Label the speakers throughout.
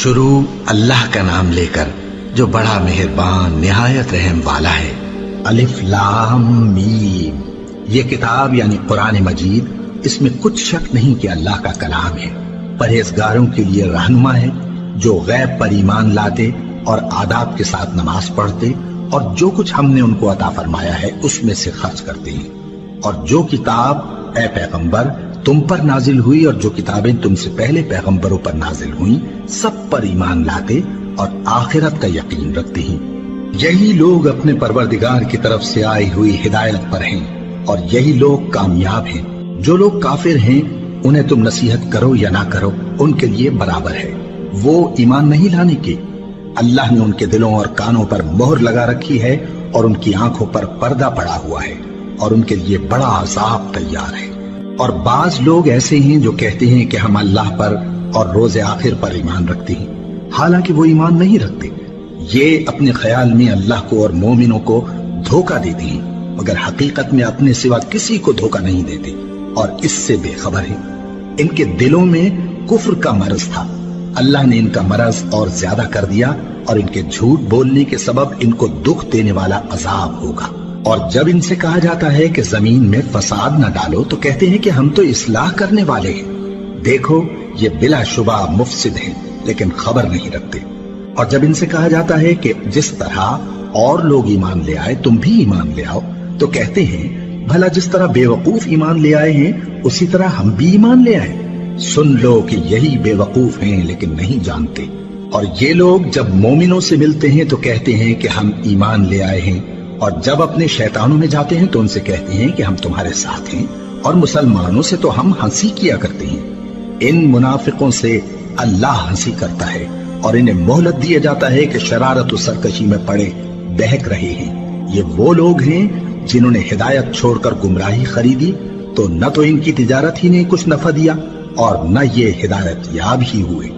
Speaker 1: شروع اللہ کا نام لے کر جو بڑا مہربان نہایت رحم والا ہے۔ الف لام میم، یہ کتاب یعنی قرآن مجید، اس میں کچھ شک نہیں کہ اللہ کا کلام ہے، پرہیزگاروں کے لیے رہنما ہے، جو غیب پر ایمان لاتے اور آداب کے ساتھ نماز پڑھتے اور جو کچھ ہم نے ان کو عطا فرمایا ہے اس میں سے خرچ کرتے ہیں، اور جو کتاب اے پیغمبر تم پر نازل ہوئی اور جو کتابیں تم سے پہلے پیغمبروں پر نازل ہوئیں سب پر ایمان لاتے اور آخرت کا یقین رکھتے ہیں۔ یہی لوگ اپنے پروردگار کی طرف سے آئی ہوئی ہدایت پر ہیں اور یہی لوگ کامیاب ہیں۔ جو لوگ کافر ہیں انہیں تم نصیحت کرو یا نہ کرو ان کے لیے برابر ہے، وہ ایمان نہیں لانے کے۔ اللہ نے ان کے دلوں اور کانوں پر مہر لگا رکھی ہے اور ان کی آنکھوں پر پردہ پڑا ہوا ہے اور ان کے لیے بڑا عذاب تیار ہے۔ اور بعض لوگ ایسے ہیں جو کہتے ہیں کہ ہم اللہ پر اور روز آخر پر ایمان رکھتے ہیں، حالانکہ وہ ایمان نہیں رکھتے۔ یہ اپنے خیال میں اللہ کو اور مومنوں کو دھوکہ دیتے ہیں، مگر حقیقت میں اپنے سوا کسی کو دھوکہ نہیں دیتے اور اس سے بے خبر ہیں۔ ان کے دلوں میں کفر کا مرض تھا، اللہ نے ان کا مرض اور زیادہ کر دیا اور ان کے جھوٹ بولنے کے سبب ان کو دکھ دینے والا عذاب ہوگا۔ اور جب ان سے کہا جاتا ہے کہ زمین میں فساد نہ ڈالو تو کہتے ہیں کہ ہم تو اصلاح کرنے والے ہیں۔ دیکھو یہ بلا شبہ مفسد ہیں لیکن خبر نہیں رکھتے۔ اور جب ان سے کہا جاتا ہے کہ جس طرح اور لوگ ایمان لے آئے تم بھی ایمان لے آؤ تو کہتے ہیں بھلا جس طرح بے وقوف ایمان لے آئے ہیں اسی طرح ہم بھی ایمان لے آئے۔ سن لو کہ یہی بے وقوف ہیں لیکن نہیں جانتے۔ اور یہ لوگ جب مومنوں سے ملتے ہیں تو کہتے ہیں کہ ہم ایمان لے آئے ہیں، اور جب اپنے شیطانوں میں جاتے ہیں تو ان سے کہتے ہیں کہ ہم تمہارے ساتھ ہیں، اور مسلمانوں سے تو ہم ہنسی کیا کرتے ہیں۔ ان منافقوں سے اللہ ہنسی کرتا ہے اور انہیں مہلت دیا جاتا ہے کہ شرارت و سرکشی میں پڑے بہک رہے ہیں۔ یہ وہ لوگ ہیں جنہوں نے ہدایت چھوڑ کر گمراہی خریدی، تو نہ تو ان کی تجارت ہی نے کچھ نفع دیا اور نہ یہ ہدایت یاب ہی ہوئے۔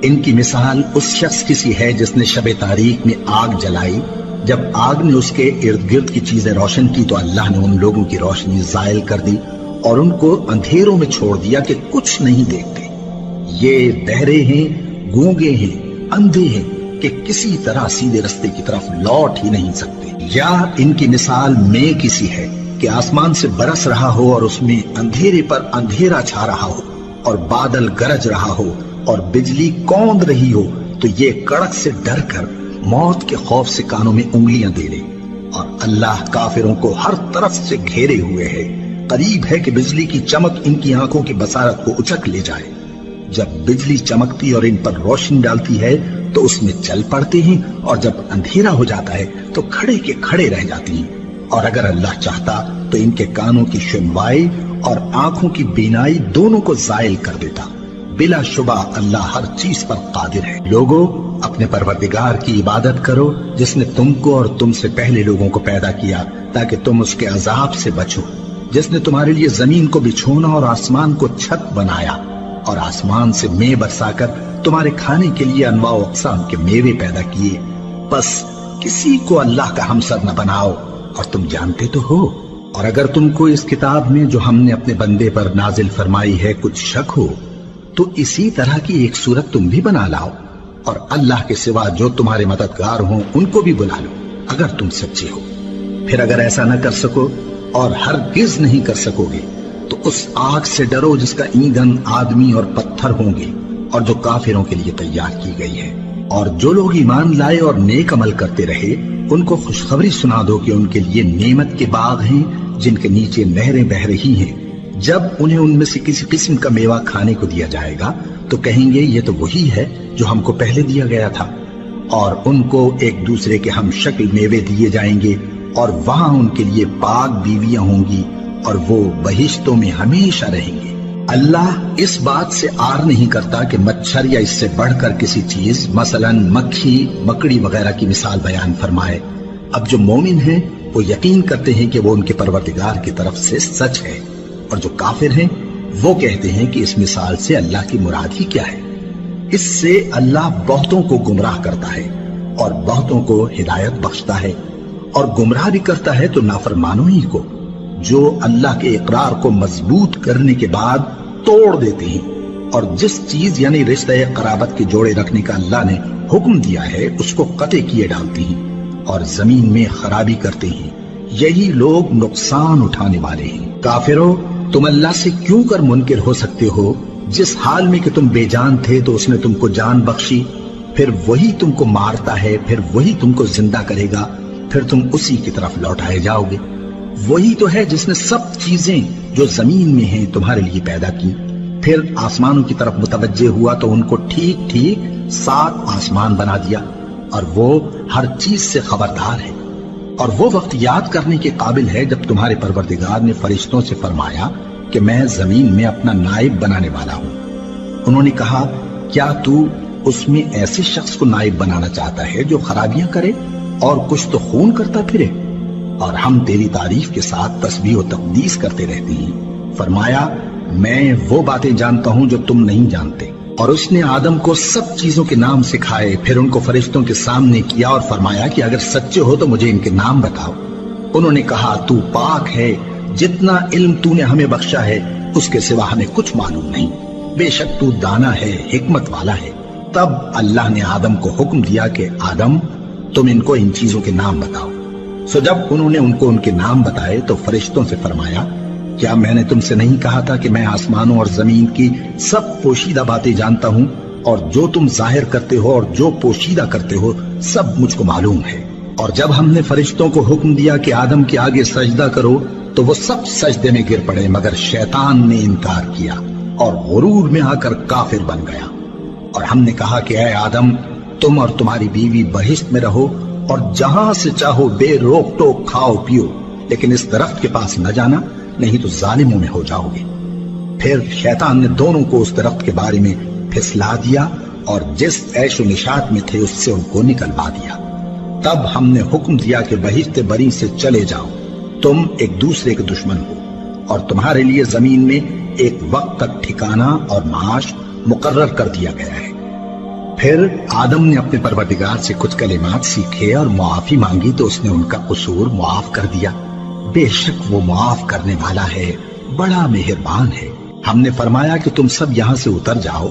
Speaker 1: ان کی مثال اس شخص کی سی ہے جس نے شب تاریک میں آگ جلائی، جب آگ نے اس کے ارد گرد کی چیزیں روشن کی تو اللہ نے ان لوگوں کی روشنی زائل کر دی اور ان کو اندھیروں میں چھوڑ دیا کہ کچھ نہیں دیکھتے۔ یہ بہرے ہیں، گونگے ہیں، اندھے ہیں کہ کسی طرح سیدھے رستے کی طرف لوٹ ہی نہیں سکتے۔ یا ان کی مثال میں کسی ہے کہ آسمان سے برس رہا ہو اور اس میں اندھیرے پر اندھیرا چھا رہا ہو اور بادل گرج رہا ہو اور بجلی کوند رہی ہو تو یہ کڑک سے ڈر کر موت کے خوف سے کانوں میں انگلیاں دے لے۔ اور اللہ کافروں کو ہر طرف سے گھیرے ہوئے ہے، قریب ہے کہ بجلی کی چمک ان کی آنکھوں کی بصارت کو اچک لے جائے۔ جب بجلی چمکتی اور ان پر روشنی ڈالتی ہے تو اس میں چل پڑتے ہیں، اور جب اندھیرا ہو جاتا ہے تو کھڑے کے کھڑے رہ جاتے ہیں۔ اور اگر اللہ چاہتا تو ان کے کانوں کی سنوائی اور آنکھوں کی بینائی دونوں کو زائل کر دیتا۔ بلا شبہ اللہ ہر چیز پر قادر ہے۔ لوگوں اپنے پروردگار کی عبادت کرو جس نے تم کو اور تم سے پہلے لوگوں کو پیدا کیا تاکہ تم اس کے عذاب سے بچو، جس نے تمہارے لیے زمین کو بچھونا اور آسمان کو چھت بنایا اور آسمان سے مے برسا کر تمہارے کھانے کے لیے انواع و اقسام کے میوے پیدا کیے۔ بس کسی کو اللہ کا ہمسر نہ بناؤ اور تم جانتے تو ہو۔ اور اگر تم کو اس کتاب میں جو ہم نے اپنے بندے پر نازل فرمائی ہے کچھ شک ہو تو اسی طرح کی ایک صورت تم بھی بنا لاؤ، اور اللہ کے سوا جو تمہارے مددگار ہوں ان کو بھی بلا لو اگر تم سچے ہو۔ پھر اگر ایسا نہ کر سکو اور ہرگز نہیں کر سکو گے تو اس آگ سے ڈرو جس کا ایندھن آدمی اور پتھر ہوں گے اور جو کافروں کے لیے تیار کی گئی ہے۔ اور جو لوگ ایمان لائے اور نیک عمل کرتے رہے ان کو خوشخبری سنا دو کہ ان کے لیے نعمت کے باغ ہیں جن کے نیچے نہریں بہ رہی ہیں۔ جب انہیں ان میں سے کسی قسم کا میوہ کھانے کو دیا جائے گا تو کہیں گے یہ تو وہی ہے جو ہم کو پہلے دیا گیا تھا، اور ان کو ایک دوسرے کے ہم شکل میوے دیے جائیں گے، اور وہاں ان کے لیے پاک بیویاں ہوں گی اور وہ بہشتوں میں ہمیشہ رہیں گے۔ اللہ اس بات سے آر نہیں کرتا کہ مچھر یا اس سے بڑھ کر کسی چیز مثلا مکھی، مکڑی وغیرہ کی مثال بیان فرمائے۔ اب جو مومن ہیں وہ یقین کرتے ہیں کہ وہ ان کے پروردگار کی طرف سے سچ ہے، اور جو کافر ہیں وہ کہتے ہیں کہ اس مثال سے اللہ کی مراد ہی کیا ہے۔ اس سے اللہ بہتوں کو گمراہ کرتا ہے اور بہتوں کو ہدایت بخشتا ہے، اور گمراہ بھی کرتا ہے تو نافرمانوں ہی کو، جو اللہ کے اقرار کو مضبوط کرنے کے بعد توڑ دیتے ہیں اور جس چیز یعنی رشتہ قرابت کے جوڑے رکھنے کا اللہ نے حکم دیا ہے اس کو قطع کیے ڈالتے ہیں اور زمین میں خرابی کرتے ہیں، یہی لوگ نقصان اٹھانے والے ہیں۔ کافرو، تم اللہ سے کیوں کر منکر ہو سکتے ہو؟ جس حال میں کہ تم بے جان تھے تو اس نے تم کو جان بخشی، پھر وہی تم کو مارتا ہے، پھر وہی تم کو زندہ کرے گا، پھر تم اسی کی طرف لوٹائے جاؤ گے۔ وہی تو ہے جس نے سب چیزیں جو زمین میں ہیں تمہارے لیے پیدا کی، پھر آسمانوں کی طرف متوجہ ہوا تو ان کو ٹھیک ٹھیک 7 آسمان بنا دیا، اور وہ ہر چیز سے خبردار ہے۔ اور وہ وقت یاد کرنے کے قابل ہے جب تمہارے پروردگار نے فرشتوں سے فرمایا کہ میں زمین میں اپنا نائب بنانے والا ہوں۔ انہوں نے کہا، کیا تو اس میں ایسے شخص کو نائب بنانا چاہتا ہے جو خرابیاں کرے اور کچھ تو خون کرتا پھرے؟ اور ہم تیری تعریف کے ساتھ تسبیح و تقدیس کرتے رہتے ہیں۔ فرمایا، میں وہ باتیں جانتا ہوں جو تم نہیں جانتے۔ اور اس نے آدم کو سب چیزوں کے نام سکھائے، پھر ان کو فرشتوں کے سامنے کیا اور فرمایا کہ اگر سچے ہو تو مجھے ان کے نام بتاؤ۔ انہوں نے کہا، تو پاک ہے، جتنا علم تو نے ہمیں بخشا ہے اس کے سوا ہمیں کچھ معلوم نہیں، بے شک تو دانا ہے، حکمت والا ہے۔ تب اللہ نے آدم کو حکم دیا کہ آدم، تم ان کو ان چیزوں کے نام بتاؤ۔ سو جب انہوں نے ان کو ان کے نام بتائے تو فرشتوں سے فرمایا، کیا میں نے تم سے نہیں کہا تھا کہ میں آسمانوں اور زمین کی سب پوشیدہ باتیں جانتا ہوں، اور جو تم ظاہر کرتے ہو اور جو پوشیدہ کرتے ہو سب مجھ کو معلوم ہے۔ اور جب ہم نے فرشتوں کو حکم دیا کہ آدم کے آگے سجدہ کرو تو وہ سب سجدے میں گر پڑے، مگر شیطان نے انکار کیا اور غرور میں آ کر کافر بن گیا۔ اور ہم نے کہا کہ اے آدم، تم اور تمہاری بیوی بہشت میں رہو اور جہاں سے چاہو بے روک ٹوک کھاؤ پیو، لیکن اس درخت کے پاس نہ جانا، نہیں تو ظالموں میں ہو جاؤ گے۔ پھر شیطان نے دونوں کو اس درخت کے بارے میں پھسلا دیا اور جس عیش و نشاط میں تھے اس سے ان کو نکلوا دیا۔ تب ہم نے حکم دیا کہ بہشت بری سے چلے جاؤ، تم ایک دوسرے کے دشمن ہو، اور تمہارے لیے زمین میں ایک وقت تک ٹھکانہ اور معاش مقرر کر دیا گیا ہے۔ پھر آدم نے اپنے پروردگار سے کچھ کلمات سیکھے اور معافی مانگی تو اس نے ان کا قصور معاف کر دیا۔ بے شک وہ معاف کرنے والا ہے، بڑا مہربان ہے۔ ہم نے فرمایا کہ تم سب یہاں سے اتر جاؤ،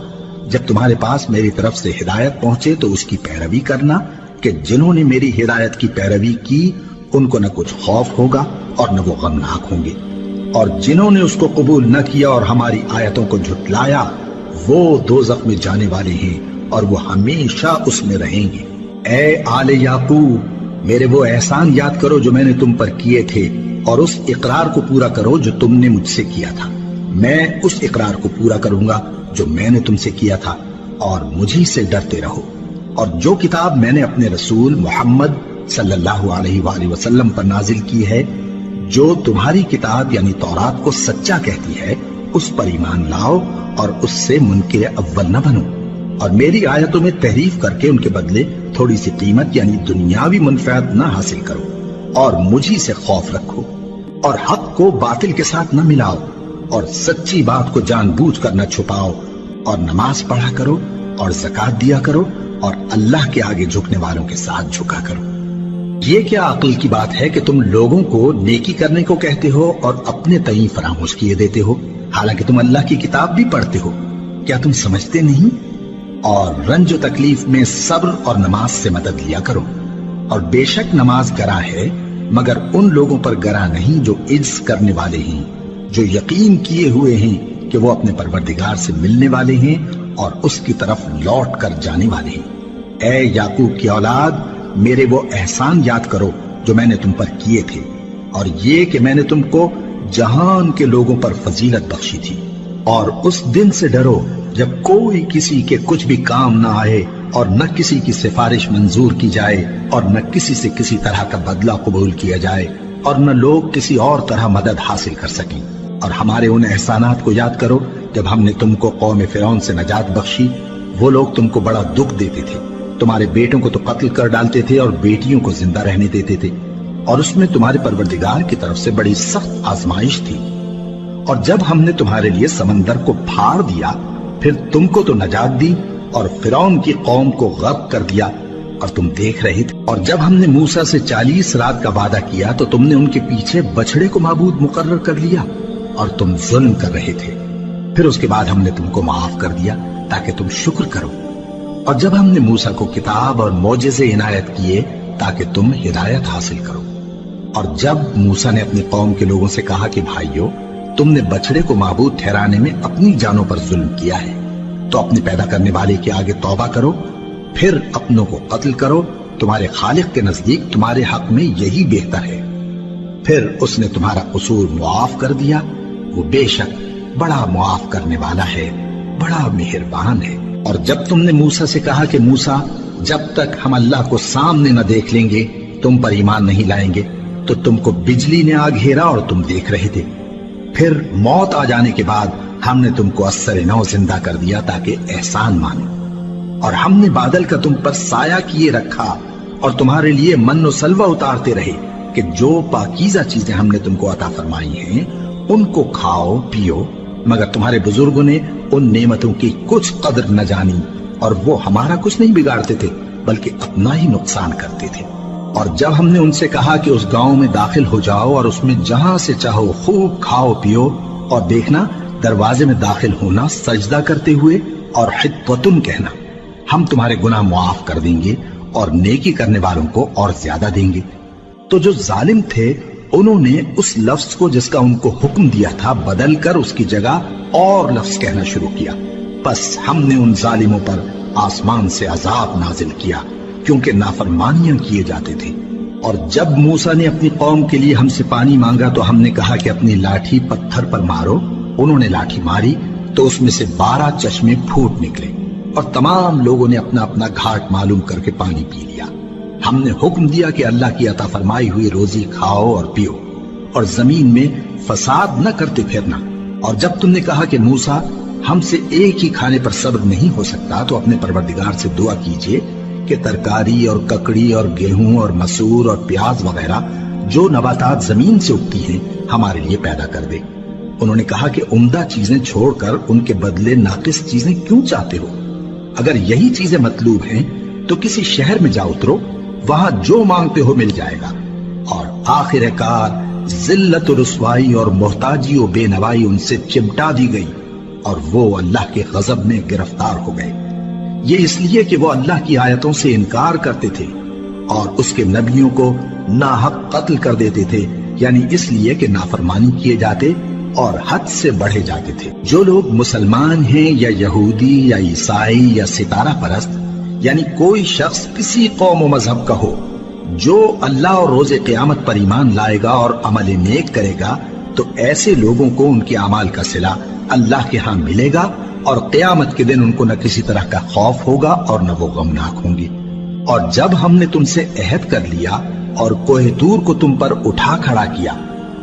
Speaker 1: جب تمہارے پاس میری طرف سے ہدایت پہنچے تو اس کی پیروی کرنا، کہ جنہوں نے میری ہدایت کی پیروی کی ان کو نہ کچھ خوف ہوگا اور نہ وہ غمناک ہوں گے، اور جنہوں نے اس کو قبول نہ کیا اور ہماری آیتوں کو جھٹلایا وہ دوزخ میں جانے والے ہیں اور وہ ہمیشہ اس میں رہیں گے۔ اے آل یعقوب، میرے وہ احسان یاد کرو جو میں نے تم پر کیے تھے، اور اس اقرار کو پورا کرو جو تم نے مجھ سے کیا تھا۔ میں اس اقرار کو پورا کروں گا جو میں نے تم سے کیا تھا، اور مجھی سے ڈرتے رہو۔ اور جو کتاب میں نے اپنے رسول محمد صلی اللہ علیہ وآلہ وسلم پر نازل کی ہے، جو تمہاری کتاب یعنی تورات کو سچا کہتی ہے، اس پر ایمان لاؤ اور اس سے منکر اول نہ بنو، اور میری آیتوں میں تحریف کر کے ان کے بدلے تھوڑی سی قیمت یعنی دنیاوی منفعت نہ حاصل کرو، اور مجھی سے خوف رکھو، اور حق کو باطل کے ساتھ نہ ملاؤ، اور سچی بات کو جان بوجھ کر نہ چھپاؤ، اور نماز پڑھا کرو اور زکوٰۃ دیا کرو، اور اللہ کے آگے جھکنے والوں کے ساتھ جھکا کرو۔ یہ کیا عقل کی بات ہے کہ تم لوگوں کو نیکی کرنے کو کہتے ہو اور اپنے تئیں فراموش کیے دیتے ہو، حالانکہ تم اللہ کی کتاب بھی پڑھتے ہو؟ کیا تم سمجھتے نہیں؟ اور رنج و تکلیف میں صبر اور نماز سے مدد لیا کرو، اور بے شک نماز گراں ہے، مگر ان لوگوں پر گراں نہیں جو عجز کرنے والے ہیں، جو یقین کیے ہوئے ہیں کہ وہ اپنے پروردگار سے ملنے والے ہیں اور اس کی طرف لوٹ کر جانے والے ہیں۔ اے یعقوب کی اولاد، میرے وہ احسان یاد کرو جو میں نے تم پر کیے تھے، اور یہ کہ میں نے تم کو جہان کے لوگوں پر فضیلت بخشی تھی۔ اور اس دن سے ڈرو جب کوئی کسی کے کچھ بھی کام نہ آئے، اور نہ کسی کی سفارش منظور کی جائے، اور نہ کسی سے کسی طرح کا بدلہ قبول کیا جائے، اور نہ لوگ کسی اور طرح مدد حاصل کر سکیں۔ اور ہمارے ان احسانات کو یاد کرو جب ہم نے تم کو قوم فرعون سے نجات بخشی۔ وہ لوگ تم کو بڑا دکھ دیتے تھے، تمہارے بیٹوں کو تو قتل کر ڈالتے تھے اور بیٹیوں کو زندہ رہنے دیتے تھے، اور اس میں تمہارے پروردگار کی طرف سے بڑی سخت آزمائش تھی۔ اور جب ہم نے تمہارے لیے سمندر کو پھاڑ دیا، پھر تم کو تو نجات دی اور فرعون کی قوم کو غرق کر دیا، اور تم دیکھ رہے تھے۔ اور جب ہم نے موسیٰ سے 40 رات کا وعدہ کیا تو تم نے ان کے پیچھے بچڑے کو معبود مقرر کر لیا، اور تم ظلم کر رہے تھے۔ پھر اس کے بعد ہم نے تم کو معاف کر دیا تاکہ تم شکر کرو، اور جب ہم نے موسیٰ کو کتاب اور معجزے عنایت کیے تاکہ تم ہدایت حاصل کرو، اور جب موسیٰ نے اپنی قوم کے لوگوں سے کہا کہ بھائیو، تم نے بچڑے کو معبود ٹھہرانے میں اپنی جانوں پر ظلم کیا ہے، تو اپنے پیدا کرنے والے کے آگے توبہ کرو، پھر اپنوں کو قتل کرو، تمہارے خالق کے نزدیک تمہارے حق میں یہی بہتر ہے۔ پھر اس نے تمہارا قصور معاف کر دیا، وہ بے شک بڑا معاف کرنے والا ہے، بڑا مہربان ہے۔ اور جب تم نے موسیٰ سے کہا کہ موسیٰ، جب تک ہم اللہ کو سامنے نہ دیکھ لیں گے تم پر ایمان نہیں لائیں گے، تو تم کو بجلی نے آ گھیرا اور تم دیکھ رہے تھے، پھر موت آ جانے کے بعد ہم نے تم کو اثر نو زندہ کر دیا تاکہ احسان مانو، اور ہم نے بادل کا تم پر سایہ کیے رکھا اور تمہارے لیے من و سلوہ اتارتے رہے کہ جو پاکیزہ چیزیں ہم نے تم کو عطا فرمائی ہیں ان کو کھاؤ پیو، مگر تمہارے بزرگوں نے ان نعمتوں کی کچھ قدر نہ جانی، اور وہ ہمارا کچھ نہیں بگاڑتے تھے بلکہ اپنا ہی نقصان کرتے تھے۔ اور جب ہم نے ان سے کہا کہ اس گاؤں میں داخل ہو جاؤ اور اس میں جہاں سے چاہو خوب کھاؤ پیو، اور دیکھنا دروازے میں داخل ہونا سجدہ کرتے ہوئے اور حطوتن کہنا، ہم تمہارے گناہ معاف کر دیں گے اور نیکی کرنے والوں کو اور زیادہ دیں گے، تو جو ظالم تھے انہوں نے اس لفظ کو جس کا ان کو حکم دیا تھا بدل کر اس کی جگہ اور لفظ کہنا شروع کیا، بس ہم نے ان ظالموں پر آسمان سے عذاب نازل کیا کیونکہ نافرمانیاں کیے جاتے تھے۔ اور جب موسیٰ نے اپنی قوم کے لیے ہم سے پانی مانگا تو ہم نے کہا کہ اپنی لاٹھی پتھر پر مارو، انہوں نے لاٹھی ماری تو اس میں سے 12 چشمے پھوٹ نکلے، اور تمام لوگوں نے اپنا اپنا گھاٹ معلوم کر کے پانی پی لیا۔ ہم نے حکم دیا کہ اللہ کی عطا فرمائی ہوئی روزی کھاؤ اور پیو، اور زمین میں فساد نہ کرتے پھرنا۔ اور جب تم نے کہا کہ موسیٰ، ہم سے ایک ہی کھانے پر صبر نہیں ہو سکتا، تو اپنے پروردگار سے دعا کیجئے کہ ترکاری اور ککڑی اور گیہوں اور مسور اور پیاز وغیرہ جو نباتات زمین سے اگتی ہیں ہمارے لیے پیدا کر دے۔ انہوں نے کہا کہ عمدہ چیزیں چھوڑ کر ان کے بدلے ناقص چیزیں کیوں چاہتے ہو؟ اگر یہی چیزیں مطلوب ہیں تو کسی شہر میں جا اترو، وہاں جو مانگتے ہو مل جائے گا۔ اور آخر کار ذلت و رسوائی اور محتاجی و بے نوائی ان سے چمٹا دی گئی، اور وہ اللہ کے غضب میں گرفتار ہو گئے، یہ اس لیے کہ وہ اللہ کی آیتوں سے انکار کرتے تھے اور اس کے نبیوں کو ناحق قتل کر دیتے تھے، یعنی اس لیے کہ نافرمانی کیے جاتے اور حد سے بڑھے جاتے تھے۔ جو لوگ مسلمان ہیں یا یہودی یا عیسائی یا ستارہ پرست، یعنی کوئی شخص کسی قوم و مذہب کا ہو، جو اللہ اور روز قیامت پر ایمان لائے گا اور عمل نیک کرے گا، تو ایسے لوگوں کو ان کے اعمال کا صلہ اللہ کے ہاں ملے گا، اور قیامت کے دن ان کو نہ کسی طرح کا خوف ہوگا اور نہ وہ غمناک ہوں گے۔ اور جب ہم نے تم سے عہد کر لیا اور کوہ طور کو تم پر اٹھا کھڑا کیا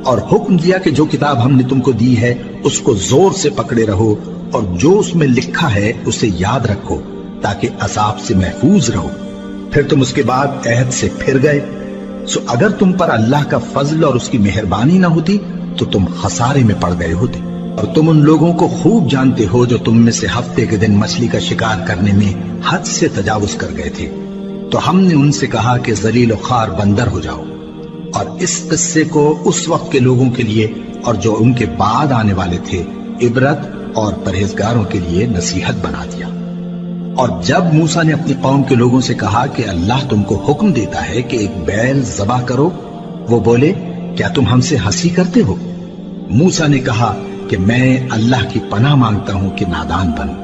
Speaker 1: اور حکم دیا کہ جو کتاب ہم نے تم کو دی ہے اس کو زور سے پکڑے رہو، اور جو اس میں لکھا ہے اسے یاد رکھو تاکہ عذاب سے محفوظ رہو، پھر تم اس کے بعد عہد سے پھر گئے، سو اگر تم پر اللہ کا فضل اور اس کی مہربانی نہ ہوتی تو تم خسارے میں پڑ گئے ہوتے۔ اور تم ان لوگوں کو خوب جانتے ہو جو تم میں سے ہفتے کے دن مچھلی کا شکار کرنے میں حد سے تجاوز کر گئے تھے، تو ہم نے ان سے کہا کہ ذلیل و خوار بندر ہو جاؤ، اور اس قصے کو اس وقت کے لوگوں کے لیے اور جو ان کے بعد آنے والے تھے عبرت اور پرہیزگاروں کے لیے نصیحت بنا دیا۔ اور جب موسیٰ نے اپنی قوم کے لوگوں سے کہا کہ اللہ تم کو حکم دیتا ہے کہ ایک بیل ذبح کرو، وہ بولے کیا تم ہم سے ہنسی کرتے ہو؟ موسیٰ نے کہا کہ میں اللہ کی پناہ مانگتا ہوں کہ نادان بنوں۔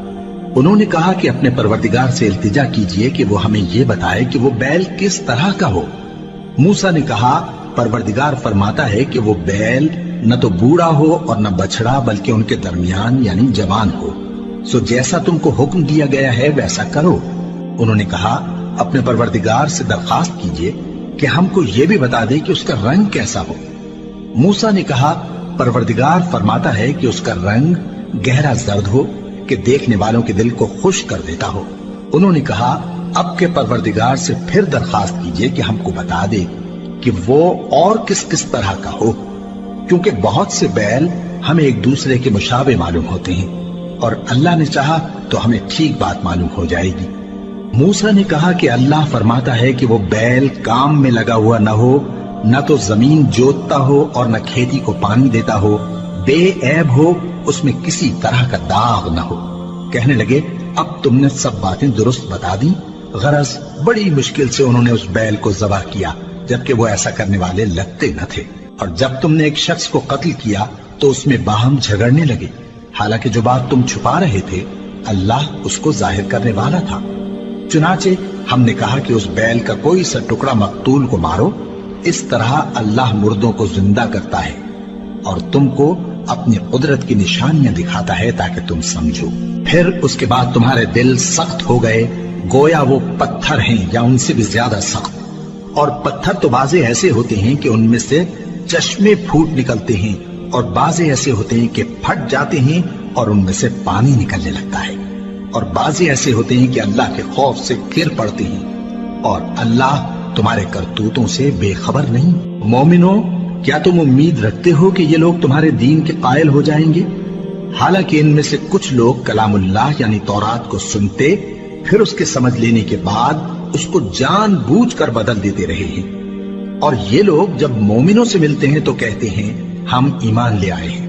Speaker 1: انہوں نے کہا کہ اپنے پروردگار سے التجا کیجئے کہ وہ ہمیں یہ بتائے کہ وہ بیل کس طرح کا ہو۔ موسیٰ نے کہا پروردگار فرماتا ہے کہ وہ بیل نہ تو بوڑھا ہو اور نہ بچڑا بلکہ ان کے درمیان یعنی جوان ہو، سو جیسا تم کو حکم دیا گیا ہے ویسا کرو۔ انہوں نے کہا اپنے پروردگار سے درخواست کیجئے کہ ہم کو یہ بھی بتا دے کہ اس کا رنگ کیسا ہو۔ موسیٰ نے کہا پروردگار فرماتا ہے کہ اس کا رنگ گہرا زرد ہو کہ دیکھنے والوں کے دل کو خوش کر دیتا ہو۔ انہوں نے کہا اب کے پروردگار سے پھر درخواست کیجئے کہ ہم کو بتا دے کہ وہ اور کس کس طرح کا ہو، کیونکہ بہت سے بیل ہمیں ایک دوسرے کے مشابہ معلوم ہوتے ہیں، اور اللہ نے چاہا تو ہمیں ٹھیک بات معلوم ہو جائے گی۔ موسیٰ نے کہا کہ اللہ فرماتا ہے کہ وہ بیل کام میں لگا ہوا نہ ہو، نہ تو زمین جوتتا ہو اور نہ کھیتی کو پانی دیتا ہو، بے عیب ہو، اس میں کسی طرح کا داغ نہ ہو۔ کہنے لگے اب تم نے سب باتیں درست بتا دی، غرض بڑی مشکل سے انہوں نے اس بیل کو ذبح کیا، جبکہ وہ ایسا کرنے والے لگتے نہ تھے۔ اور جب تم نے ایک شخص کو قتل کیا تو اس میں باہم جھگڑنے لگے، حالانکہ جو بات تم چھپا رہے تھے اللہ اس کو ظاہر کرنے والا تھا۔ چنانچہ ہم نے کہا کہ اس بیل کا کوئی سا ٹکڑا مقتول کو مارو، اس طرح اللہ مردوں کو زندہ کرتا ہے اور تم کو اپنی قدرت کی نشانیاں دکھاتا ہے تاکہ تم سمجھو۔ پھر اس کے بعد تمہارے دل سخت ہو گئے، گویا وہ پتھر ہیں یا ان سے بھی زیادہ سخت۔ اور پتھر تو بعضے ایسے ہوتے ہیں کہ ان میں سے چشمے پھوٹ نکلتے ہیں، اور بعضے ایسے ہوتے ہیں کہ پھٹ جاتے ہیں اور ان میں سے پانی نکلنے لگتا ہے، اور بعضے ایسے ہوتے ہیں کہ اللہ کے خوف سے گر پڑتے ہیں، اور اللہ تمہارے کرتوتوں سے بے خبر نہیں۔ مومنو، کیا تم امید رکھتے ہو کہ یہ لوگ تمہارے دین کے قائل ہو جائیں گے؟ حالانکہ ان میں سے کچھ لوگ کلام اللہ یعنی تورات کو سنتے، پھر اس کے سمجھ لینے کے بعد اس کو جان بوجھ کر بدل دیتے رہے ہیں، اور یہ لوگ جب مومنوں سے ملتے ہیں تو کہتے ہیں ہم ایمان لے آئے ہیں،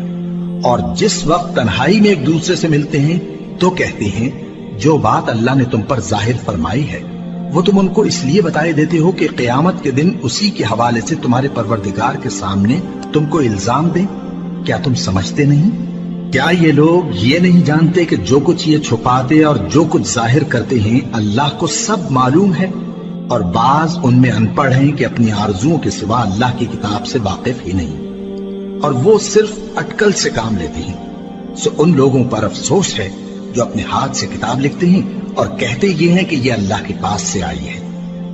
Speaker 1: اور جس وقت تنہائی میں ایک دوسرے سے ملتے ہیں تو کہتے ہیں جو بات اللہ نے تم پر ظاہر فرمائی ہے وہ تم ان کو اس لیے بتائے دیتے ہو کہ قیامت کے دن اسی کے حوالے سے تمہارے پروردگار کے سامنے تم کو الزام دیں۔ کیا تم سمجھتے نہیں؟ کیا یہ لوگ یہ نہیں جانتے کہ جو کچھ یہ چھپاتے اور جو کچھ ظاہر کرتے ہیں اللہ کو سب معلوم ہے؟ اور بعض ان میں ان پڑھ ہیں کہ اپنی آرزوؤں کے سوا اللہ کی کتاب سے واقف ہی نہیں، اور وہ صرف اٹکل سے کام لیتے ہیں۔ سو ان لوگوں پر افسوس ہے جو اپنے ہاتھ سے کتاب لکھتے ہیں اور کہتے یہ ہیں کہ یہ اللہ کے پاس سے آئی ہے،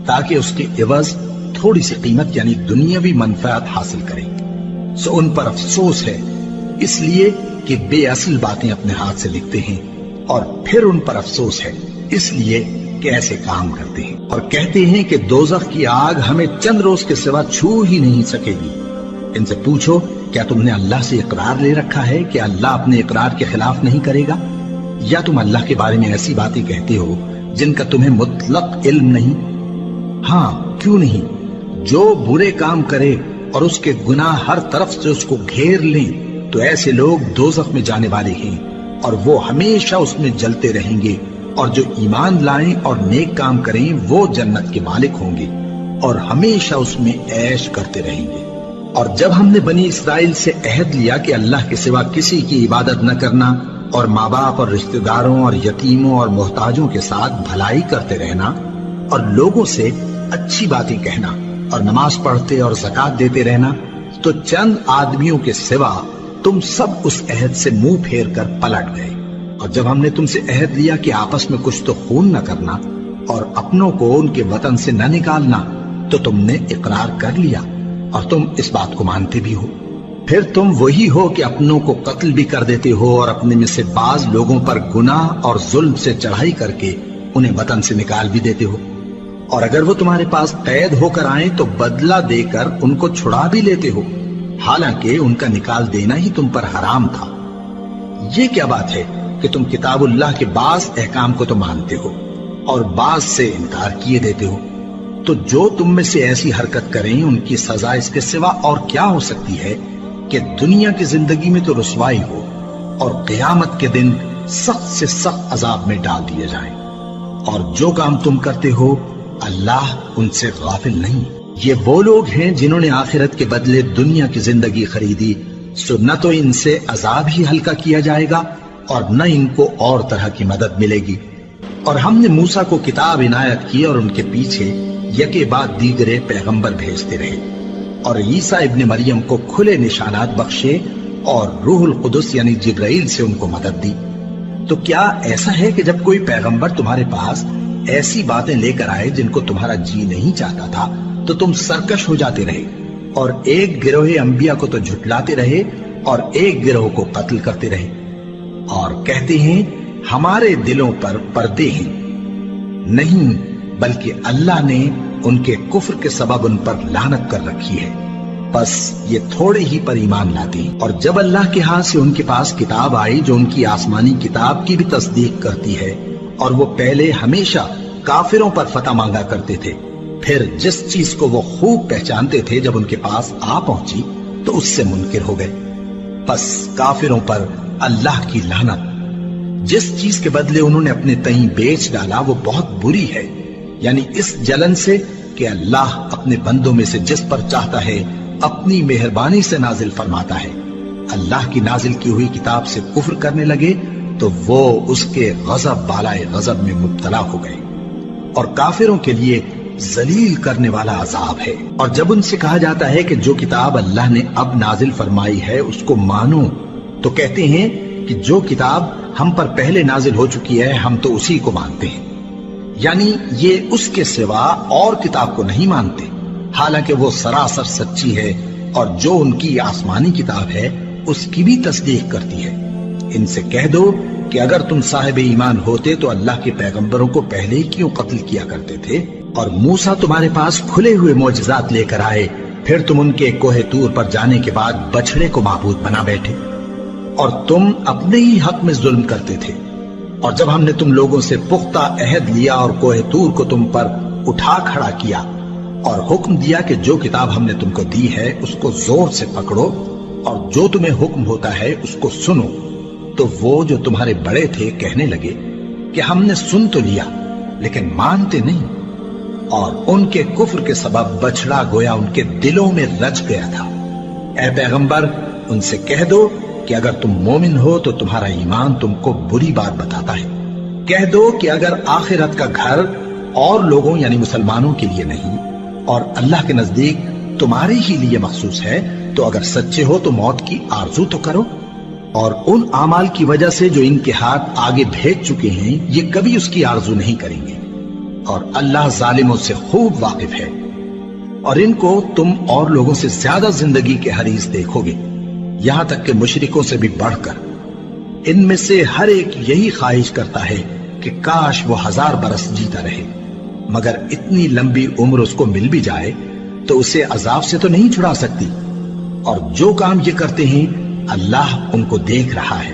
Speaker 1: تاکہ اس کے عوض تھوڑی سی قیمت یعنی دنیاوی منفعت حاصل کریں۔ سو ان پر افسوس ہے اس لیے کہ بے اصل باتیں اپنے ہاتھ سے لکھتے ہیں، اور پھر ان پر افسوس ہے اس لیے کہ ایسے کام کرتے ہیں، اور کہتے ہیں کہ دوزخ کی آگ ہمیں چند روز کے سوا چھو ہی نہیں سکے گی۔ ان سے پوچھو کیا تم نے اللہ سے اقرار لے رکھا ہے کہ اللہ اپنے اقرار کے خلاف نہیں کرے گا؟ یا تم اللہ کے بارے میں ایسی باتیں کہتے ہو جن کا تمہیں مطلق علم نہیں؟ ہاں کیوں نہیں، جو برے کام کرے اور اس کے گناہ ہر طرف سے اس کو گھیر لیں تو ایسے لوگ دوزخ میں جانے والے ہیں، اور وہ ہمیشہ اس میں جلتے رہیں گے، اور جو ایمان لائیں اور نیک کام کریں وہ جنت کے مالک ہوں گے اور ہمیشہ اس میں عیش کرتے رہیں گے۔ اور جب ہم نے بنی اسرائیل سے عہد لیا کہ اللہ کے سوا کسی کی عبادت نہ کرنا، اور ماں باپ اور رشتہ داروں اور یتیموں اور محتاجوں کے ساتھ بھلائی کرتے رہنا، اور لوگوں سے اچھی باتیں کہنا، اور نماز پڑھتے اور زکوٰۃ دیتے رہنا، تو چند آدمیوں کے سوا تم سب اس عہد سے منہ پھیر کر پلٹ گئے۔ اور جب ہم نے تم سے عہد لیا کہ آپس میں کچھ تو خون نہ کرنا اور اپنوں کو ان کے وطن سے نہ نکالنا، تو تم نے اقرار کر لیا اور تم اس بات کو مانتے بھی ہو۔ پھر تم وہی ہو کہ اپنوں کو قتل بھی کر دیتے ہو، اور اپنے میں سے بعض لوگوں پر گناہ اور ظلم سے چڑھائی کر کے انہیں وطن سے نکال بھی دیتے ہو، اور اگر وہ تمہارے پاس قید ہو کر آئیں تو بدلہ دے کر ان کو چھڑا بھی لیتے ہو، حالانکہ ان کا نکال دینا ہی تم پر حرام تھا۔ یہ کیا بات ہے کہ تم کتاب اللہ کے بعض احکام کو تو مانتے ہو اور بعض سے انکار کیے دیتے ہو؟ تو جو تم میں سے ایسی حرکت کریں ان کی سزا اس کے سوا اور کیا ہو سکتی ہے کہ دنیا کی زندگی میں تو رسوائی ہو اور قیامت کے دن سخت سے سخت عذاب میں ڈال دیے جائیں۔ اور جو کام تم کرتے ہو اللہ ان سے غافل نہیں۔ یہ وہ لوگ ہیں جنہوں نے آخرت کے بدلے دنیا کی زندگی خریدی، سو نہ تو ان سے عذاب ہی ہلکا کیا جائے گا اور نہ ان کو اور طرح کی مدد ملے گی۔ اور ہم نے موسیٰ کو کتاب عنایت کی اور ان کے پیچھے یکے بعد دیگرے پیغمبر بھیجتے رہے، اور عیسیٰ ابن مریم کو کھلے نشانات بخشے اور روح القدس یعنی جبرائیل سے ان کو مدد دی۔ تو کیا ایسا ہے کہ جب کوئی پیغمبر تمہارے پاس ایسی باتیں لے کر آئے جن کو تمہارا جی نہیں چاہتا تھا تو تم سرکش ہو جاتے رہے، اور ایک گروہ انبیاء کو تو جھٹلاتے رہے اور ایک گروہ کو قتل کرتے رہے، اور کہتے ہیں ہمارے دلوں پر پردے ہیں؟ نہیں، بلکہ اللہ نے ان کے کفر کے سبب ان پر لعنت کر رکھی ہے، بس یہ تھوڑے ہی پر ایمان لاتے ہیں۔ اور جب اللہ کے ہاتھ سے ان کے پاس کتاب آئی جو ان کی آسمانی کتاب کی بھی تصدیق کرتی ہے، اور وہ پہلے ہمیشہ کافروں پر فتح مانگا کرتے تھے، پھر جس چیز کو وہ خوب پہچانتے تھے جب ان کے پاس آ پہنچی تو اس سے منکر ہو گئے۔ بس کافروں پر اللہ کی لعنت۔ جس چیز کے بدلے انہوں نے اپنے تئیں بیچ ڈالا وہ بہت بری ہے، یعنی اس جلن سے کہ اللہ اپنے بندوں میں سے جس پر چاہتا ہے اپنی مہربانی سے نازل فرماتا ہے۔ اللہ کی نازل کی ہوئی کتاب سے کفر کرنے لگے تو وہ اس کے غضب بالائے غضب میں مبتلا ہو گئے، اور کافروں کے لیے ذلیل کرنے والا عذاب ہے۔ اور جب ان سے کہا جاتا ہے کہ جو کتاب اللہ نے اب نازل فرمائی ہے اس کو مانو، تو کہتے ہیں کہ جو کتاب ہم پر پہلے نازل ہو چکی ہے ہم تو اسی کو مانتے ہیں، یعنی یہ اس کے سوا اور کتاب کو نہیں مانتے، حالانکہ وہ سراسر سچی ہے، اور جو ان کی آسمانی کتاب ہے اس کی بھی تصدیق کرتی ہے۔ ان سے کہہ دو کہ اگر تم صاحب ایمان ہوتے تو اللہ کے پیغمبروں کو پہلے ہی کیوں قتل کیا کرتے تھے؟ اور موسیٰ تمہارے پاس کھلے ہوئے معجزات لے کر آئے، پھر تم ان کے کوہ طور پر جانے کے بعد بچڑے کو معبود بنا بیٹھے، اور تم اپنے ہی حق میں ظلم کرتے تھے۔ اور جب ہم نے تم لوگوں سے پختہ عہد لیا اور کوہ طور کو تم پر اٹھا کھڑا کیا اور حکم دیا کہ جو کتاب ہم نے تم کو دی ہے اس کو زور سے پکڑو اور جو تمہیں حکم ہوتا ہے اس کو سنو، تو وہ جو تمہارے بڑے تھے کہنے لگے کہ ہم نے سن تو لیا لیکن مانتے نہیں، اور ان کے کفر کے سبب بچڑا گویا ان کے دلوں میں رچ گیا تھا۔ اے پیغمبر ان سے کہہ دو کہ اگر تم مومن ہو تو تمہارا ایمان تم کو بری بات بتاتا ہے۔ کہہ دو کہ اگر آخرت کا گھر اور لوگوں یعنی مسلمانوں کے لیے نہیں اور اللہ کے نزدیک تمہارے ہی لیے مخصوص ہے تو اگر سچے ہو تو موت کی آرزو تو کرو، اور ان اعمال کی وجہ سے جو ان کے ہاتھ آگے بھیج چکے ہیں یہ کبھی اس کی آرزو نہیں کریں گے، اور اللہ ظالموں سے خوب واقف ہے۔ اور ان کو تم اور لوگوں سے زیادہ زندگی کے حریص دیکھو گے، یہاں تک کہ مشرکوں سے بھی بڑھ کر۔ ان میں سے ہر ایک یہی خواہش کرتا ہے کہ کاش وہ 1000 برس جیتا رہے، مگر اتنی لمبی عمر اس کو مل بھی جائے تو اسے عذاب سے تو نہیں چھڑا سکتی، اور جو کام یہ کرتے ہیں اللہ ان کو دیکھ رہا ہے۔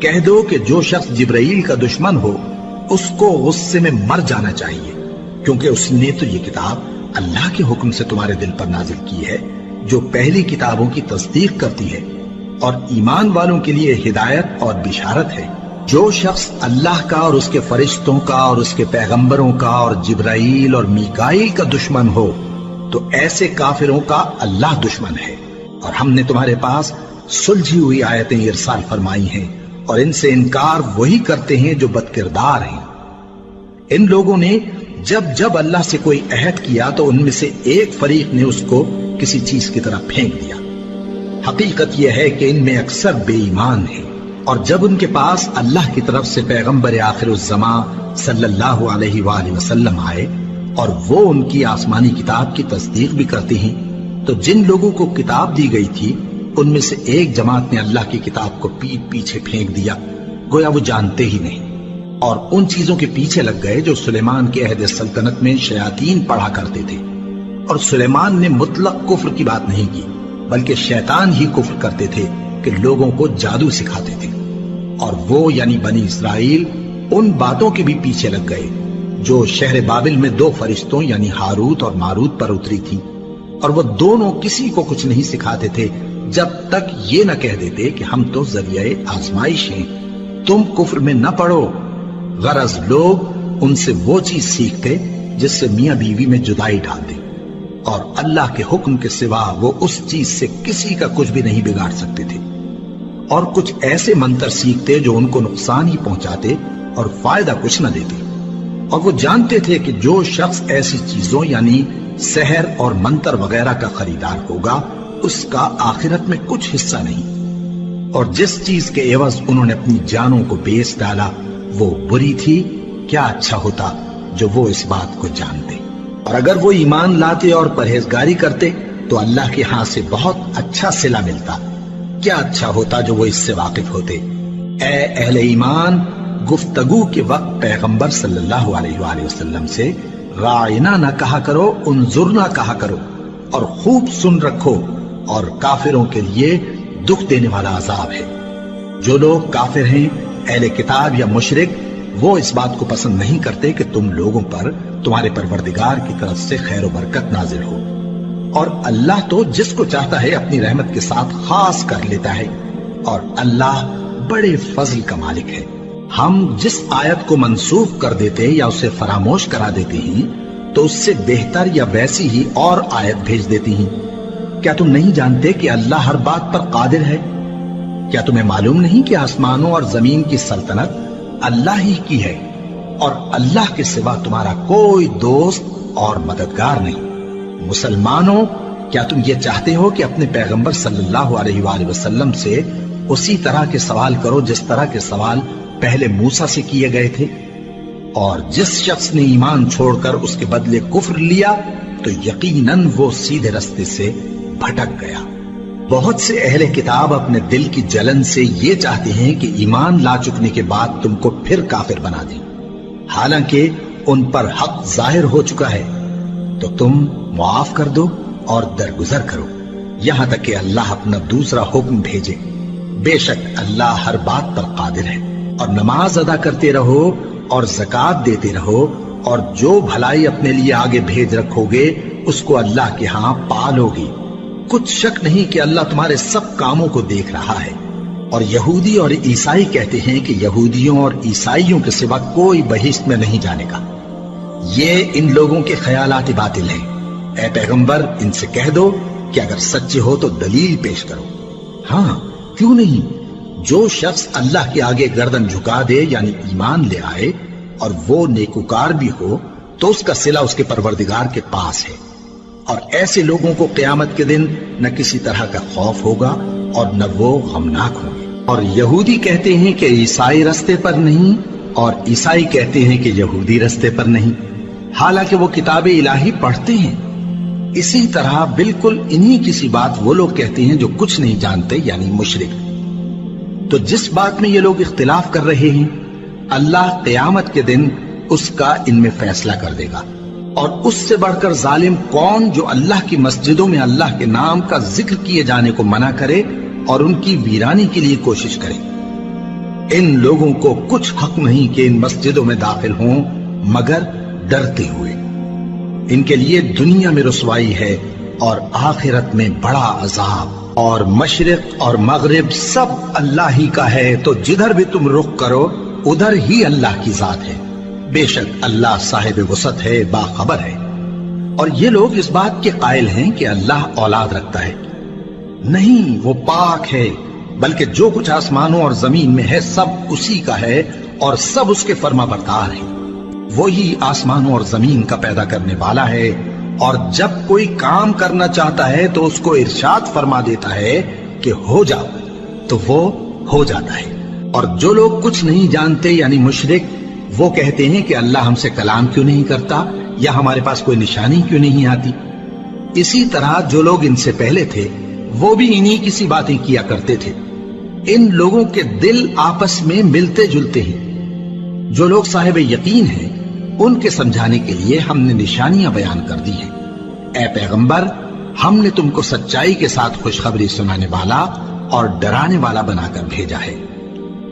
Speaker 1: کہہ دو کہ جو شخص جبرائیل کا دشمن ہو اس کو غصے میں مر جانا چاہیے، کیونکہ اس نے تو یہ کتاب اللہ کے حکم سے تمہارے دل پر نازل کی ہے جو پہلی کتابوں کی تصدیق کرتی ہے، اور ایمان والوں کے لیے ہدایت اور بشارت ہے۔ جو شخص اللہ کا اور اس کے فرشتوں کا اور اس کے پیغمبروں کا اور جبرائیل اور میکائیل کا دشمن ہو تو ایسے کافروں کا اللہ دشمن ہے۔ اور ہم نے تمہارے پاس سلجھی ہوئی آیتیں ارسال فرمائی ہیں، اور ان سے انکار وہی کرتے ہیں جو بد کردار ہیں۔ ان لوگوں نے جب جب اللہ سے کوئی عہد کیا تو ان میں سے ایک فریق نے اس کو کسی چیز کی طرح پھینک دیا۔ حقیقت یہ ہے کہ ان میں اکثر بے ایمان ہیں، اور جب ان کے پاس اللہ کی طرف سے پیغمبر آخر الزماں صلی اللہ علیہ وآلہ وسلم آئے اور وہ ان کی آسمانی کتاب کی تصدیق بھی کرتے ہیں، تو جن لوگوں کو کتاب دی گئی تھی ان میں سے ایک جماعت نے اللہ کی کتاب کو پیٹ پیچھے پھینک دیا، گویا وہ جانتے ہی نہیں، اور ان چیزوں کے پیچھے لگ گئے جو سلیمان کے عہد سلطنت میں شیاطین پڑھا کرتے تھے۔ اور سلیمان نے مطلق کفر کی بات نہیں کی، بلکہ شیطان ہی کفر کرتے تھے کہ لوگوں کو جادو سکھاتے تھے، اور وہ یعنی بنی اسرائیل ان باتوں کے بھی پیچھے لگ گئے جو شہر بابل میں 2 فرشتوں یعنی ہاروت اور ماروت پر اتری تھی، اور وہ دونوں کسی کو کچھ نہیں سکھاتے تھے جب تک یہ نہ کہہ دیتے کہ ہم تو ذریعہ آزمائش ہیں، تم کفر میں نہ پڑو۔ غرض لوگ ان سے وہ چیز سیکھتے جس سے میاں بیوی میں جدائی ڈال دے، اور اللہ کے حکم کے سوا وہ اس چیز سے کسی کا کچھ بھی نہیں بگاڑ سکتے تھے، اور کچھ ایسے منتر سیکھتے جو ان کو نقصان ہی پہنچاتے اور فائدہ کچھ نہ دیتے، اور وہ جانتے تھے کہ جو شخص ایسی چیزوں یعنی سحر اور منتر وغیرہ کا خریدار ہوگا اس کا آخرت میں کچھ حصہ نہیں، اور جس چیز کے عوض انہوں نے اپنی جانوں کو بیچ ڈالا وہ بری تھی۔ کیا اچھا ہوتا جو وہ اس بات کو جانتے، اور اگر وہ ایمان لاتے اور پرہیزگاری کرتے تو اللہ کے ہاں سے بہت اچھا صلہ ملتا۔ کیا اچھا ہوتا جو وہ اس سے واقف ہوتے۔ اے اہل ایمان، گفتگو کے وقت پیغمبر صلی اللہ علیہ وآلہ وسلم سے راعنا نہ کہا کرو، انظرنا کہا کرو، اور خوب سن رکھو، اور کافروں کے لیے دکھ دینے والا عذاب ہے۔ جو لوگ کافر ہیں، اہل کتاب یا مشرک، وہ اس بات کو پسند نہیں کرتے کہ تم لوگوں پر تمہارے پروردگار کی طرف سے خیر و برکت نازل ہو، اور اللہ تو جس کو چاہتا ہے اپنی رحمت کے ساتھ خاص کر لیتا ہے، اور اللہ بڑے فضل کا مالک ہے۔ ہم جس آیت کو منسوخ کر دیتے یا اسے فراموش کرا دیتے ہیں تو اس سے بہتر یا ویسی ہی اور آیت بھیج دیتی ہیں۔ کیا تم نہیں جانتے کہ اللہ ہر بات پر قادر ہے؟ کیا تمہیں معلوم نہیں کہ آسمانوں اور زمین کی سلطنت اللہ ہی کی ہے اور اللہ کے سوا تمہارا کوئی دوست اور مددگار نہیں؟ مسلمانوں، کیا تم یہ چاہتے ہو کہ اپنے پیغمبر صلی اللہ علیہ وآلہ وسلم سے اسی طرح کے سوال کرو جس طرح کے سوال پہلے موسیٰ سے کیے گئے تھے؟ اور جس شخص نے ایمان چھوڑ کر اس کے بدلے کفر لیا تو یقیناً وہ سیدھے رستے سے بھٹک گیا۔ بہت سے اہل کتاب اپنے دل کی جلن سے یہ چاہتے ہیں کہ ایمان لا چکنے کے بعد تم کو پھر کافر بنا دیں، حالانکہ ان پر حق ظاہر ہو چکا ہے۔ تو تم معاف کر دو اور درگزر کرو یہاں تک کہ اللہ اپنا دوسرا حکم بھیجے۔ بے شک اللہ ہر بات پر قادر ہے۔ اور نماز ادا کرتے رہو اور زکوٰۃ دیتے رہو، اور جو بھلائی اپنے لیے آگے بھیج رکھو گے اس کو اللہ کے ہاں پالو گی۔ کچھ شک نہیں کہ اللہ تمہارے سب کاموں کو دیکھ رہا ہے۔ اور یہودی اور عیسائی کہتے ہیں کہ یہودیوں اور عیسائیوں کے سوا کوئی بہشت میں نہیں جانے گا۔ یہ ان لوگوں کے خیالات باطل ہیں۔ اے پیغمبر، ان سے کہہ دو کہ اگر سچے ہو تو دلیل پیش کرو۔ ہاں، کیوں نہیں؟ جو شخص اللہ کے آگے گردن جھکا دے یعنی ایمان لے آئے اور وہ نیکوکار بھی ہو تو اس کا صلہ اس کے پروردگار کے پاس ہے۔ اور ایسے لوگوں کو قیامت کے دن نہ کسی طرح کا خوف ہوگا اور نہ وہ غمناک ہوں گے۔ اور یہودی کہتے ہیں کہ عیسائی رستے پر نہیں، اور عیسائی کہتے ہیں کہ یہودی رستے پر نہیں، حالانکہ وہ کتاب الہی پڑھتے ہیں۔ اسی طرح بالکل انہی کسی بات وہ لوگ کہتے ہیں جو کچھ نہیں جانتے یعنی مشرک۔ تو جس بات میں یہ لوگ اختلاف کر رہے ہیں اللہ قیامت کے دن اس کا ان میں فیصلہ کر دے گا۔ اور اس سے بڑھ کر ظالم کون جو اللہ کی مسجدوں میں اللہ کے نام کا ذکر کیے جانے کو منع کرے اور ان کی ویرانی کے لیے کوشش کرے۔ ان لوگوں کو کچھ حق نہیں کہ ان مسجدوں میں داخل ہوں مگر ڈرتے ہوئے۔ ان کے لیے دنیا میں رسوائی ہے اور آخرت میں بڑا عذاب۔ اور مشرق اور مغرب سب اللہ ہی کا ہے، تو جدھر بھی تم رخ کرو ادھر ہی اللہ کی ذات ہے۔ بے شک اللہ صاحب وسعت ہے، باخبر ہے۔ اور یہ لوگ اس بات کے قائل ہیں کہ اللہ اولاد رکھتا ہے۔ نہیں، وہ پاک ہے، بلکہ جو کچھ آسمانوں اور زمین میں ہے سب اسی کا ہے اور سب اس کے فرما بردار ہیں۔ وہی آسمانوں اور زمین کا پیدا کرنے والا ہے، اور جب کوئی کام کرنا چاہتا ہے تو اس کو ارشاد فرما دیتا ہے کہ ہو جاؤ تو وہ ہو جاتا ہے۔ اور جو لوگ کچھ نہیں جانتے یعنی مشرک، وہ کہتے ہیں کہ اللہ ہم سے کلام کیوں نہیں کرتا یا ہمارے پاس کوئی نشانی کیوں نہیں آتی۔ اسی طرح جو لوگ ان سے پہلے تھے وہ بھی انہی کسی باتیں کیا کرتے تھے۔ ان لوگوں کے دل آپس میں ملتے جلتے ہیں۔ جو لوگ صاحب یقین ہیں ان کے سمجھانے کے لیے ہم نے نشانیاں بیان کر دی ہیں۔ اے پیغمبر، ہم نے تم کو سچائی کے ساتھ خوشخبری سنانے والا اور ڈرانے والا بنا کر بھیجا ہے۔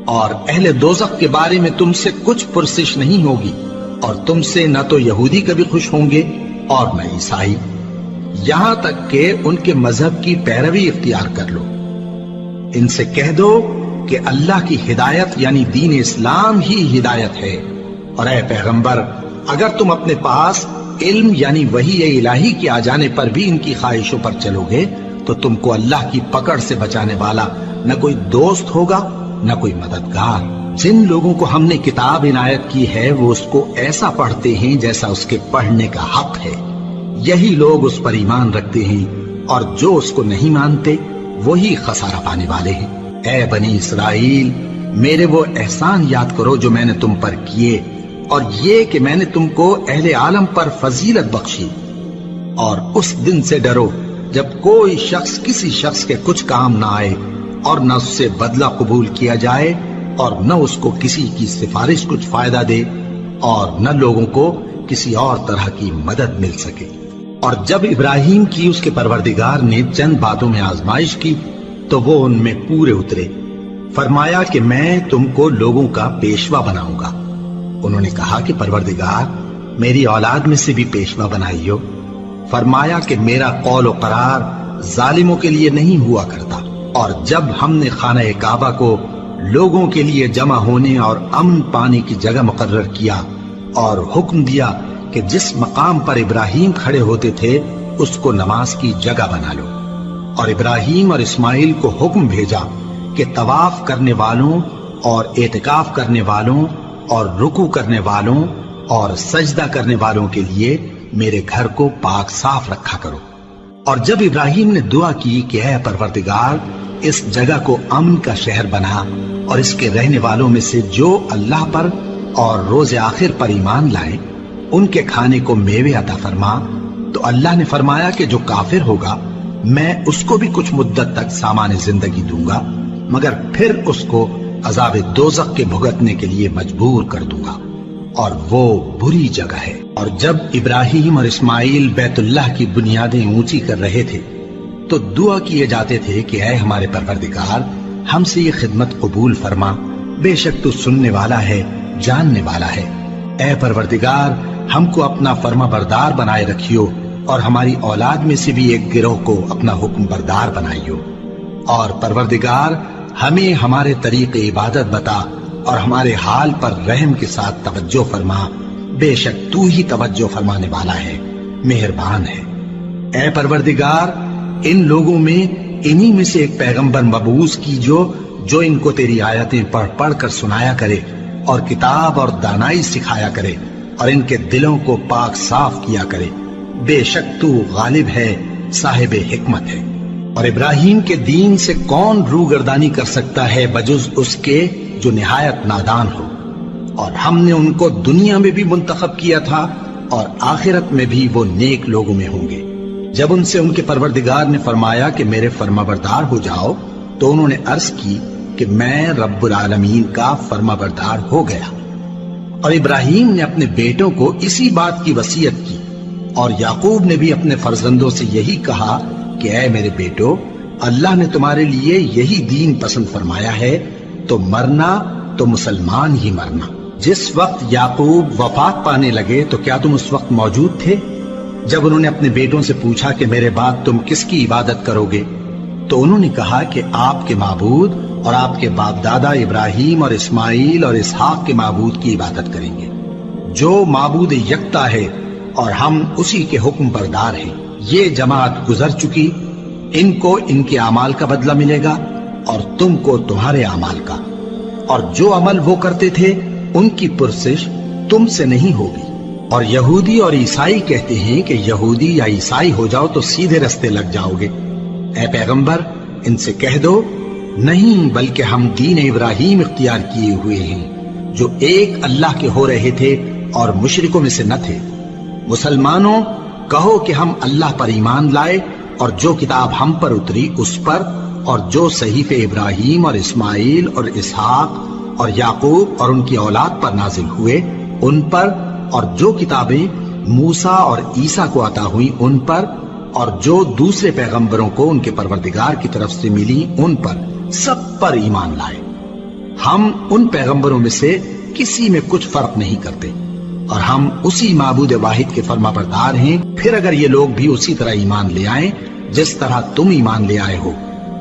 Speaker 1: اور اہل دوزخ کے بارے میں تم سے کچھ پرسش نہیں ہوگی، اور تم سے نہ تو یہودی کبھی خوش ہوں گے اور نہ عیسائی، یہاں تک کہ ان کے مذہب کی پیروی اختیار کر لو۔ ان سے کہہ دو کہ اللہ کی ہدایت یعنی دین اسلام ہی ہدایت ہے۔ اور اے پیغمبر، اگر تم اپنے پاس علم یعنی وحی الہی کے آ جانے پر بھی ان کی خواہشوں پر چلو گے تو تم کو اللہ کی پکڑ سے بچانے والا نہ کوئی دوست ہوگا نہ کوئی مددگار۔ جن لوگوں کو ہم نے کتاب عنایت کی ہے وہ اس کو ایسا پڑھتے ہیں جیسا اس کے پڑھنے کا حق ہے، یہی لوگ اس پر ایمان رکھتے ہیں، اور جو اس کو نہیں مانتے وہی خسارہ پانے والے ہیں۔ اے بنی اسرائیل، میرے وہ احسان یاد کرو جو میں نے تم پر کیے، اور یہ کہ میں نے تم کو اہل عالم پر فضیلت بخشی۔ اور اس دن سے ڈرو جب کوئی شخص کسی شخص کے کچھ کام نہ آئے اور نہ اس سے بدلہ قبول کیا جائے اور نہ اس کو کسی کی سفارش کچھ فائدہ دے اور نہ لوگوں کو کسی اور طرح کی مدد مل سکے۔ اور جب ابراہیم کی اس کے پروردگار نے چند باتوں میں آزمائش کی تو وہ ان میں پورے اترے۔ فرمایا کہ میں تم کو لوگوں کا پیشوا بناؤں گا۔ انہوں نے کہا کہ پروردگار، میری اولاد میں سے بھی پیشوا بنائیو۔ فرمایا کہ میرا قول و قرار ظالموں کے لیے نہیں ہوا کرتا، اور جب ہم نے خانہ کعبہ کو لوگوں کے لیے جمع ہونے اور امن پانے کی جگہ مقرر کیا اور حکم دیا کہ جس مقام پر ابراہیم کھڑے ہوتے تھے اس کو نماز کی جگہ بنا لو، اور ابراہیم اور اسماعیل کو حکم بھیجا کہ طواف کرنے والوں اور اعتکاف کرنے والوں اور رکوع کرنے والوں اور سجدہ کرنے والوں کے لیے میرے گھر کو پاک صاف رکھا کرو۔ اور جب ابراہیم نے دعا کی کہ اے پروردگار اس جگہ کو امن کا شہر بنا اور اس کے رہنے والوں میں سے جو اللہ پر اور روز آخر پر ایمان لائیں ان کے کھانے کو میوے عطا فرما، تو اللہ نے فرمایا کہ جو کافر ہوگا میں اس کو بھی کچھ مدت تک سامان زندگی دوں گا، مگر پھر اس کو عذاب دوزخ کے بھگتنے کے لیے مجبور کر دوں گا، اور وہ بری جگہ ہے۔ اور جب ابراہیم اور اسماعیل بیت اللہ کی بنیادیں اونچی کر رہے تھے تو دعا کیے جاتے تھے کہ اے ہمارے پروردگار ہم سے یہ خدمت قبول فرما، بے شک تو سننے والا ہے، جاننے والا ہے۔ اے پروردگار ہم کو اپنا فرما بردار بنائے رکھیو، اور ہماری اولاد میں سے بھی ایک گروہ کو اپنا حکم بردار بنائیو، اور پروردگار ہمیں ہمارے طریق عبادت بتا اور ہمارے حال پر رحم کے ساتھ توجہ فرما، بے شک تو ہی توجہ فرمانے والا ہے، مہربان ہے۔ اے پروردگار ان لوگوں میں انہی میں سے ایک پیغمبر مبعوث کیجو جو ان کو تیری آیتیں پڑھ پڑھ کر سنایا کرے اور کتاب اور دانائی سکھایا کرے اور ان کے دلوں کو پاک صاف کیا کرے، بے شک تو غالب ہے، صاحب حکمت ہے۔ اور ابراہیم کے دین سے کون روگردانی کر سکتا ہے بجز اس کے جو نہایت نادان ہو، اور ہم نے ان کو دنیا میں بھی منتخب کیا تھا اور آخرت میں بھی وہ نیک لوگوں میں ہوں گے۔ جب ان سے ان کے پروردگار نے فرمایا کہ میرے فرما بردار ہو جاؤ تو انہوں نے عرض کی کہ میں رب العالمین کا فرما بردار ہو گیا۔ اور ابراہیم نے اپنے بیٹوں کو اسی بات کی وصیت کی، اور یعقوب نے بھی اپنے فرزندوں سے یہی کہا کہ اے میرے بیٹو، اللہ نے تمہارے لیے یہی دین پسند فرمایا ہے، تو مرنا تو مسلمان ہی مرنا۔ جس وقت یعقوب وفات پانے لگے تو کیا تم اس وقت موجود تھے؟ جب انہوں نے اپنے بیٹوں سے پوچھا کہ میرے بعد تم کس کی عبادت کرو گے، تو انہوں نے کہا کہ آپ کے معبود اور آپ کے باپ دادا ابراہیم اور اسماعیل اور اسحاق کے معبود کی عبادت کریں گے، جو معبود یکتا ہے اور ہم اسی کے حکم بردار ہیں۔ یہ جماعت گزر چکی، ان کو ان کے اعمال کا بدلہ ملے گا اور تم کو تمہارے اعمال کا، اور جو عمل وہ کرتے تھے ان کی پرسش تم سے نہیں ہوگی۔ اور یہودی اور عیسائی کہتے ہیں کہ یہودی یا عیسائی ہو جاؤ تو سیدھے رستے لگ جاؤ گے۔ اے پیغمبر ان سے کہہ دو نہیں، بلکہ ہم دین ابراہیم اختیار کیے ہوئے ہیں جو ایک اللہ کے ہو رہے تھے اور مشرکوں میں سے نہ تھے۔ مسلمانوں کہو کہ ہم اللہ پر ایمان لائے اور جو کتاب ہم پر اتری اس پر، اور جو صحیفے ابراہیم اور اسماعیل اور اسحاق اور یعقوب اور ان کی اولاد پر نازل ہوئے ان پر، اور جو کتابیں موسیٰ اور عیسیٰ کو عطا ہوئی ان پر، اور جو دوسرے پیغمبروں کو ان کے پروردگار کی طرف سے ملی ان پر، سب پر ایمان لائے۔ ہم ان پیغمبروں میں سے کسی میں کچھ فرق نہیں کرتے، اور ہم اسی معبود واحد کے فرما بردار ہیں۔ پھر اگر یہ لوگ بھی اسی طرح ایمان لے آئیں جس طرح تم ایمان لے آئے ہو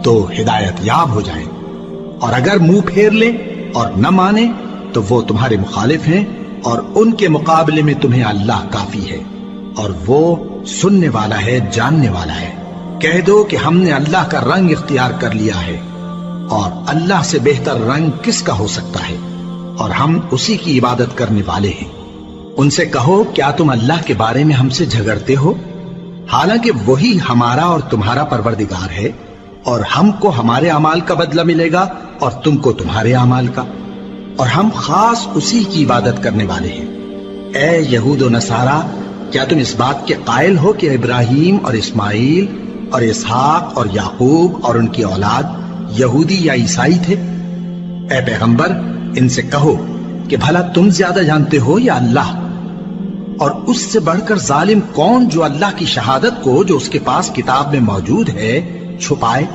Speaker 1: تو ہدایت یاب ہو جائیں، اور اگر منہ پھیر لیں اور نہ مانے تو وہ تمہارے مخالف ہیں، اور ان کے مقابلے میں تمہیں اللہ کافی ہے، اور وہ سننے والا ہے، جاننے والا ہے۔ کہہ دو کہ ہم نے اللہ کا رنگ اختیار کر لیا ہے، اور اللہ سے بہتر رنگ کس کا ہو سکتا ہے، اور ہم اسی کی عبادت کرنے والے ہیں۔ ان سے کہو کیا تم اللہ کے بارے میں ہم سے جھگڑتے ہو، حالانکہ وہی ہمارا اور تمہارا پروردگار ہے، اور ہم کو ہمارے اعمال کا بدلہ ملے گا اور تم کو تمہارے اعمال کا، اور ہم خاص اسی کی عبادت کرنے والے ہیں۔ اے یہود و نصارا، کیا تم اس بات کے قائل ہو کہ ابراہیم اور اسماعیل اور اسحاق اور یعقوب اور ان کی اولاد یہودی یا عیسائی تھے؟ اے پیغمبر ان سے کہو کہ بھلا تم زیادہ جانتے ہو یا اللہ؟ اور اس سے بڑھ کر ظالم کون جو اللہ کی شہادت کو جو اس کے پاس کتاب میں موجود ہے چھپائے؟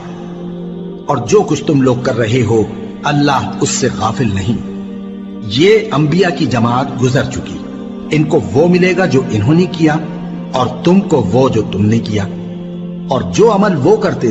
Speaker 1: اور جو کچھ تم لوگ کر رہے ہو اللہ اس سے غافل نہیں۔ یہ انبیاء کی جماعت گزر چکی، ان کو وہ ملے گا جو انہوں نے کیا، اور تم کو وہ جو تم نے کیا، اور جو عمل وہ کرتے